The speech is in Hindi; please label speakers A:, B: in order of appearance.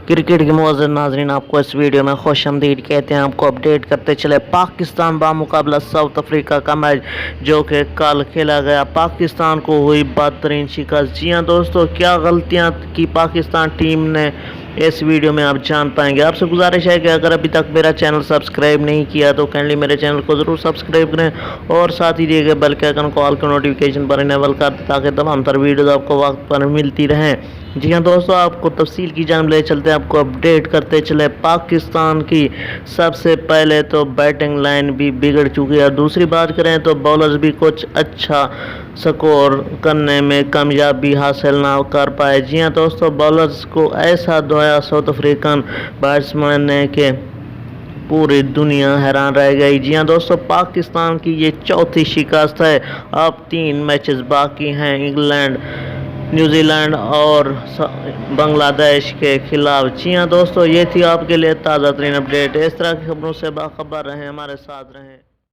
A: क्रिकेट के मौजूद नाजरीन, आपको इस वीडियो में खुशामदीद कहते हैं। आपको अपडेट करते चले पाकिस्तान बामुकाबला साउथ अफ्रीका का मैच जो कि कल खेला गया, पाकिस्तान को हुई बदतरीन शिकस्त। जी हाँ दोस्तों, क्या गलतियां की पाकिस्तान टीम ने इस वीडियो में आप जान पाएंगे। आपसे गुजारिश है कि अगर अभी तक मेरा चैनल सब्सक्राइब नहीं किया तो काइंडली मेरे चैनल को ज़रूर सब्सक्राइब करें और साथ ही दिए गए बेल के आइकन को ऑल के नोटिफिकेशन पर इनेबल कर दें ताकि तमाम तर वीडियोज़ आपको वक्त पर मिलती रहें। जी हाँ दोस्तों, आपको तफसील की जान ले चलते हैं, आपको अपडेट करते चले। पाकिस्तान की सबसे पहले तो बैटिंग लाइन भी बिगड़ चुकी है। दूसरी बात करें तो बॉलर्स भी कुछ अच्छा स्कोर करने में कामयाबी हासिल ना कर पाए। जी हाँ दोस्तों, बॉलर्स को ऐसा धोया साउथ अफ्रीकन बैट्समैन ने के पूरी दुनिया हैरान रह गई। जी हाँ दोस्तों, पाकिस्तान की ये चौथी शिकस्त है। अब 3 मैचेस बाकी हैं, इंग्लैंड, न्यूजीलैंड और बांग्लादेश के खिलाफ। जी हाँ दोस्तों, ये थी आपके लिए ताज़ा तरीन अपडेट। इस तरह की खबरों से बाखबर रहें, हमारे साथ रहें।